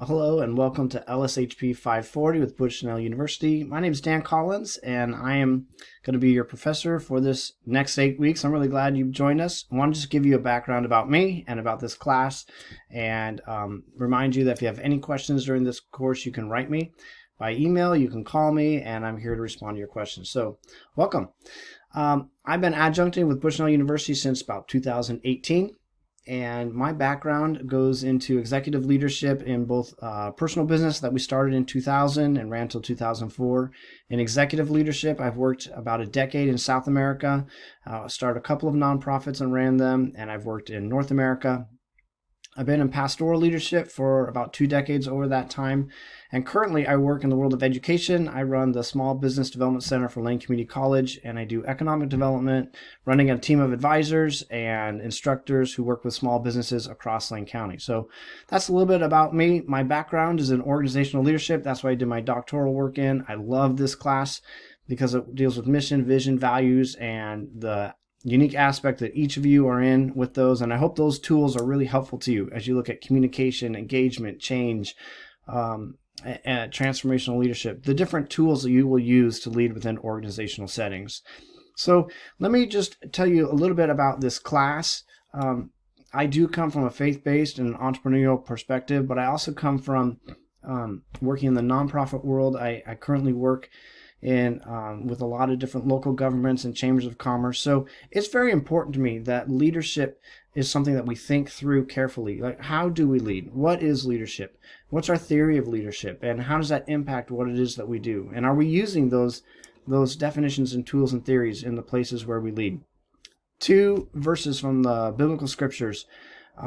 Hello and welcome to LSHP 540 with Bushnell University. My name is Dan Collins and I am going to be your professor for this next 8 weeks. I'm really glad you've joined us. I want to just give you a background about me and about this class and remind you that if you have any questions during this course, you can write me by email, you can call me, and I'm here to respond to your questions. So welcome. I've been adjuncting with Bushnell University since about 2018. And my background goes into executive leadership in both personal business that we started in 2000 and ran until 2004. In executive leadership, I've worked about a decade in South America, started a couple of nonprofits and ran them, and I've worked in North America. I've been in pastoral leadership for about 2 decades over that time, and currently I work in the world of education. I run the Small Business Development Center for Lane Community College, and I do economic development, running a team of advisors and instructors who work with small businesses across Lane County. So that's a little bit about me. My background is in organizational leadership. That's what I did my doctoral work in. I love this class because it deals with mission, vision, values, and the unique aspect that each of you are in with those, and I hope those tools are really helpful to you as you look at communication, engagement, change, and transformational leadership, the different tools that you will use to lead within organizational settings. So let me just tell you a little bit about this class. I do come from a faith-based and entrepreneurial perspective, but I also come from working in the nonprofit world. I currently work with a lot of different local governments and chambers of commerce. So it's very important to me that leadership is something that we think through carefully. Like, how do we lead? What is leadership? What's our theory of leadership? And how does that impact what it is that we do? And are we using those definitions and tools and theories in the places where we lead? 2 verses from the biblical scriptures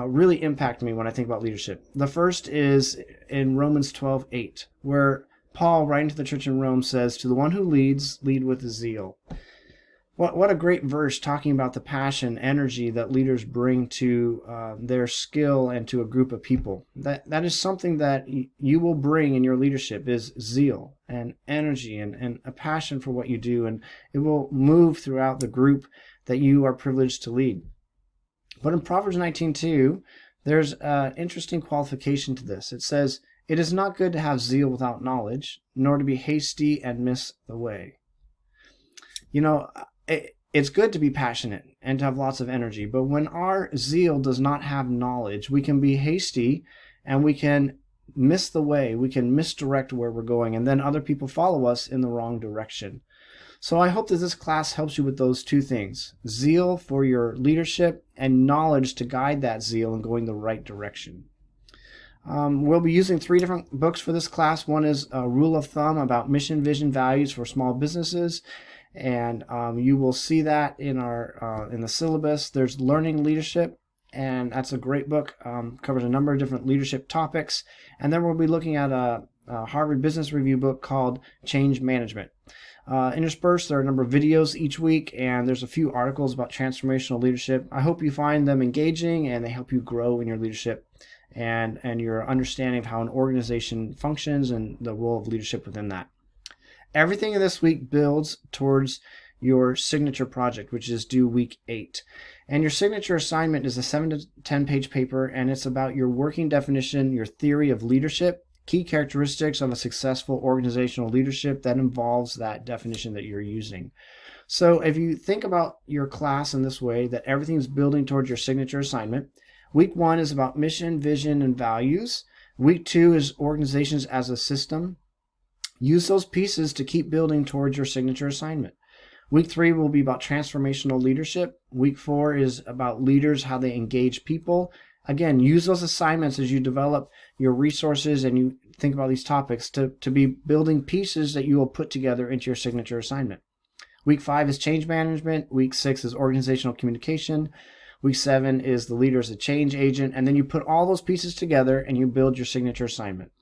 really impact me when I think about leadership. The first is in Romans 12:8, where Paul, writing to the church in Rome, says, "To the one who leads, lead with zeal." What a great verse talking about the passion, energy that leaders bring to their skill and to a group of people. That is something that you will bring in your leadership, is zeal and energy and a passion for what you do, and it will move throughout the group that you are privileged to lead. But in Proverbs 19:2, there's an interesting qualification to this. It says, "It is not good to have zeal without knowledge, nor to be hasty and miss the way." You know, it's good to be passionate and to have lots of energy, but when our zeal does not have knowledge, we can be hasty and we can miss the way, we can misdirect where we're going, and then other people follow us in the wrong direction. So I hope that this class helps you with those 2 things: zeal for your leadership and knowledge to guide that zeal in going the right direction. We'll be using 3 different books for this class. One is a rule of thumb about mission, vision, values for small businesses, and you will see that in the syllabus. There's Learning Leadership, and that's a great book. Covers a number of different leadership topics. And then we'll be looking at a Harvard Business Review book called Change Management. Interspersed, there are a number of videos each week, and there's a few articles about transformational leadership. I hope you find them engaging and they help you grow in your leadership and your understanding of how an organization functions and the role of leadership within that. Everything in this week builds towards your signature project, which is due week 8. And your signature assignment is a 7 to 10 page paper, and it's about your working definition, your theory of leadership, key characteristics of a successful organizational leadership that involves that definition that you're using. So if you think about your class in this way, that everything's building towards your signature assignment, week 1 is about mission, vision, and values. Week 2 is organizations as a system. Use those pieces to keep building towards your signature assignment. Week 3 will be about transformational leadership. Week 4 is about leaders, how they engage people. Again, use those assignments as you develop your resources and you think about these topics to be building pieces that you will put together into your signature assignment. Week 5 is change management. Week 6 is organizational communication. Week 7 is the leader as a change agent. And then you put all those pieces together and you build your signature assignment.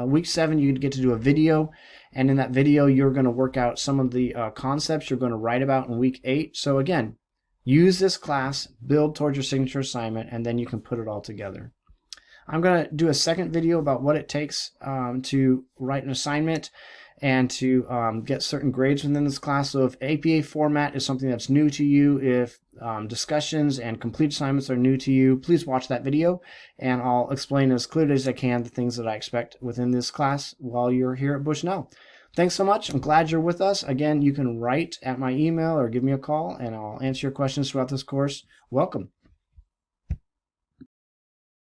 Week 7, you get to do a video. And in that video, you're going to work out some of the concepts you're going to write about in week 8. So again, use this class, build towards your signature assignment, and then you can put it all together. I'm going to do a second video about what it takes to write an assignment and to get certain grades within this class. So if APA format is something that's new to you, if discussions and complete assignments are new to you, please watch that video, and I'll explain as clearly as I can the things that I expect within this class while you're here at Bushnell. Thanks so much. I'm glad you're with us. Again, you can write at my email or give me a call, and I'll answer your questions throughout this course. Welcome.